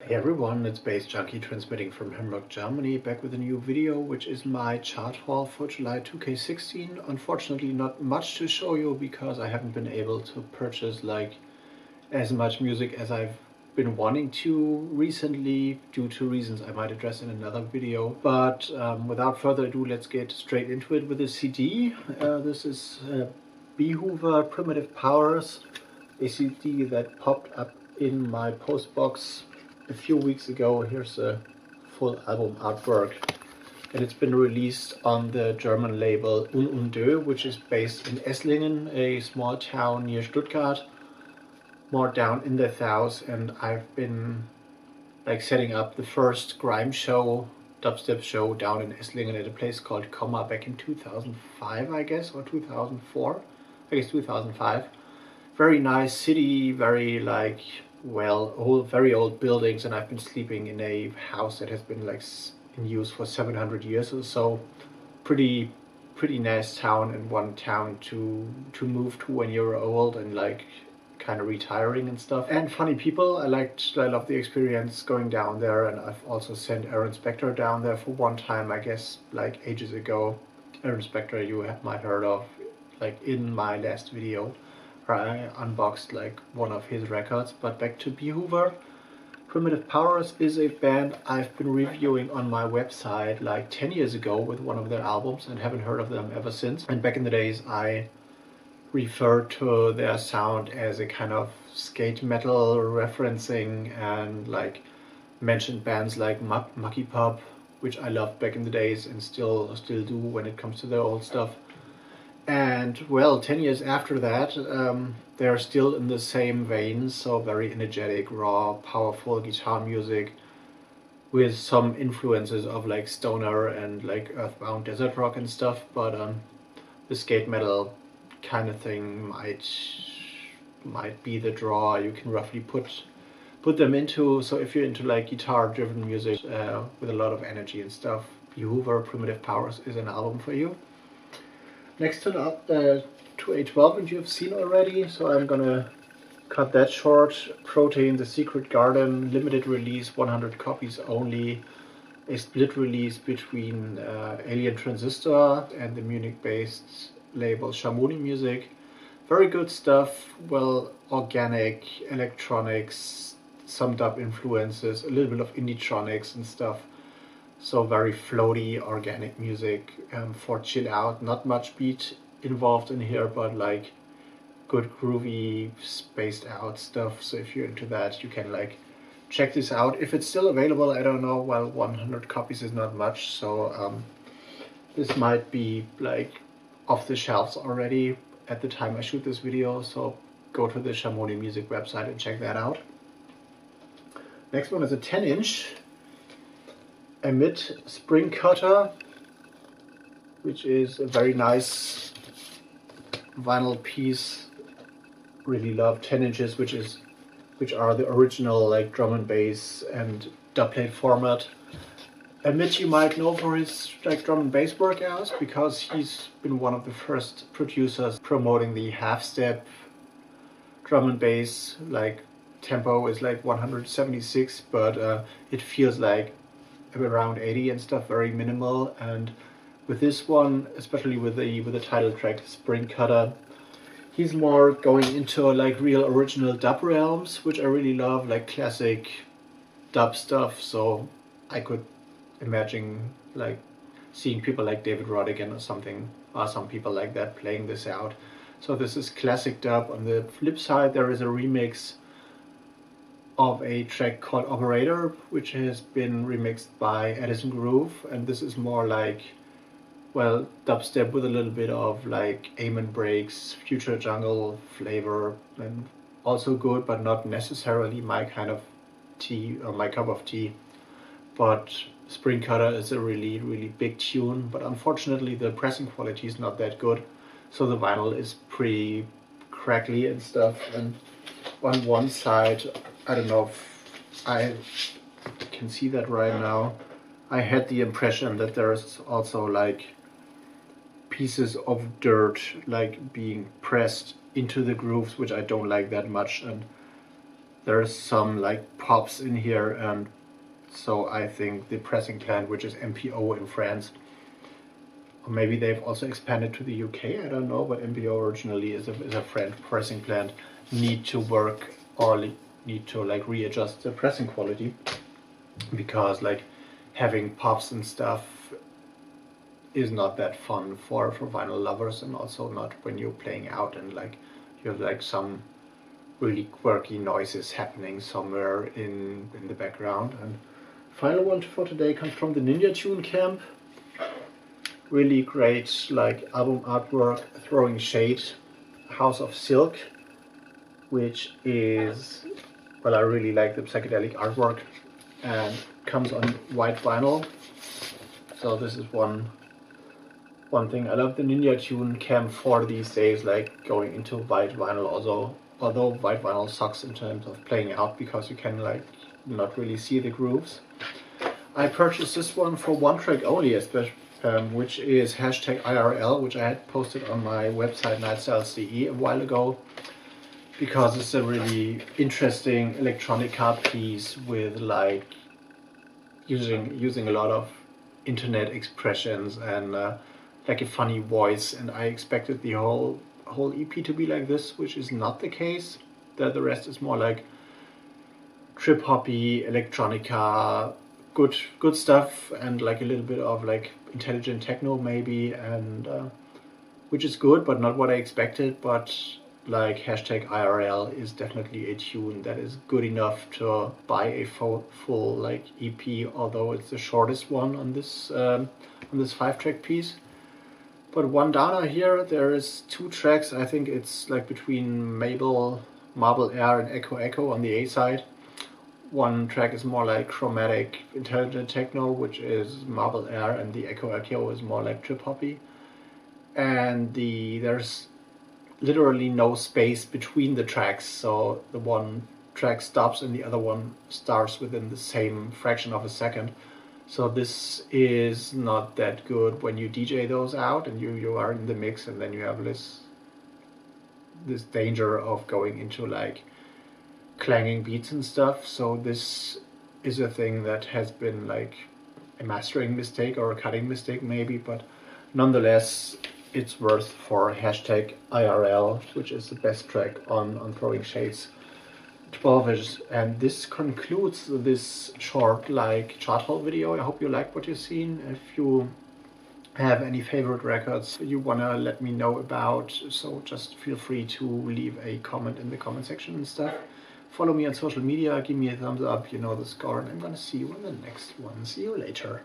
Hey everyone, it's baze.djunkiii transmitting from Hamburg, Germany, back with a new video, which is my chart haul for July 2K16. Unfortunately, not much to show you because I haven't been able to purchase as much music as I've been wanting to recently due to reasons I might address in another video. But without further ado, let's get straight into it with the CD. This is Beehoover Primitive Powers, a CD that popped up in my post box a few weeks ago. Here's a full album artwork, and it's been released on the German label Un&Deux, which is based in Esslingen, a small town near Stuttgart, more down in the south. And I've been setting up the first grime show, dubstep show down in Esslingen at a place called Komma back in 2005, I guess, or 2004, I guess 2005. Very nice city, very very old buildings, and I've been sleeping in a house that has been in use for 700 years or so. Pretty nice town, and one town to move to when you're old and kind of retiring and stuff. And funny people. I love the experience going down there, and I've also sent Aaron Spector down there for one time, I guess ages ago. Aaron Spector you might heard of in my last video, where I unboxed one of his records. But back to Beehoover. Primitive Powers is a band I've been reviewing on my website 10 years ago with one of their albums and haven't heard of them ever since. And back in the days I referred to their sound as a kind of skate metal referencing, and mentioned bands like Mucky Pop, which I loved back in the days and still do when it comes to their old stuff. And well, 10 years after that, they're still in the same vein, so very energetic, raw, powerful guitar music with some influences of stoner and earthbound desert rock and stuff. But the skate metal kind of thing might be the draw you can roughly put them into. So if you're into guitar driven music with a lot of energy and stuff, Beehoover Primitive Powers is an album for you. Next to a 12-inch you've seen already, so I'm gonna cut that short. Protein, The Secret Garden, limited release, 100 copies only. A split release between Alien Transistor and the Munich-based label Shamoni Music. Very good stuff, well, organic, electronics, some dub influences, a little bit of indie-tronics and stuff. So very floaty, organic music for chill out. Not much beat involved in here, but good groovy, spaced out stuff. So if you're into that, you can check this out. If it's still available, I don't know. Well, 100 copies is not much, so this might be off the shelves already at the time I shoot this video. So go to the Shamoni Music website and check that out. Next one is a 10-inch. Emit Spring Cutter, which is a very nice vinyl piece. Really love 10 inches, which are the original drum and bass and dubplate format. Emit you might know for his drum and bass workouts, because he's been one of the first producers promoting the half-step drum and bass. Tempo is 176, but it feels around 80 and stuff, very minimal. And with this one, especially with the title track Spring Cutter, he's more going into real original dub realms, which I really love, classic dub stuff. So I could imagine seeing people like David Rodigan or something, or some people like that, playing this out. So this is classic dub. On the flip side, there is a remix of a track called Operator, which has been remixed by Edison Groove, and this is more well, dubstep with a little bit of Amen breaks, future jungle flavor, and also good, but not necessarily my kind of tea or my cup of tea. But Spring Cutter is a really big tune, but unfortunately the pressing quality is not that good, so the vinyl is pretty crackly and stuff. And on one side, I don't know if I can see that right now, I had the impression that there's also pieces of dirt being pressed into the grooves, which I don't like that much. And there's some like pops in here, and so I think the pressing plant, which is MPO in France, or maybe they've also expanded to the UK, I don't know, but MPO originally is a French pressing plant, need to work or need to like readjust the pressing quality, because like having pops and stuff is not that fun for vinyl lovers, and also not when you're playing out and like you have like some really quirky noises happening somewhere in the background. And final one for today comes from the Ninja Tune camp. Really great like album artwork, Throwing Shade, House of Silk, which is, well, I really like the psychedelic artwork, and comes on white vinyl. So this is one thing. I love the Ninja Tune Cam 4 these days, like going into white vinyl. Although white vinyl sucks in terms of playing out because you can like not really see the grooves. I purchased this one for one track only, especially, which is #IRL, which I had posted on my website nightstyles.de a while ago, because it's a really interesting electronica piece with like using a lot of internet expressions and like a funny voice, and I expected the whole EP to be like this, which is not the case. The rest is more like trip hoppy electronica, good stuff, and like a little bit of like intelligent techno maybe, and which is good, but not what I expected. But like #IRL is definitely a tune that is good enough to buy a full like EP, although it's the shortest one on this 5-track piece. But one downer here, there is 2 tracks. I think it's like between Marble Air and Echo Echo on the A side. One track is more like chromatic intelligent techno, which is Marble Air, and the Echo Echo is more like trip hoppy. And there's literally no space between the tracks, so the one track stops and the other one starts within the same fraction of a second. So this is not that good when you DJ those out and you are in the mix, and then you have this danger of going into like clanging beats and stuff. So this is a thing that has been like a mastering mistake or a cutting mistake maybe, but nonetheless it's worth for #IRL, which is the best track on Throwing Shades 12-ish. And this concludes this short like chart haul video. I hope you like what you've seen. If you have any favorite records you wanna let me know about, so just feel free to leave a comment in the comment section and stuff. Follow me on social media, give me a thumbs up, you know the score, and I'm gonna see you in the next one. See you later.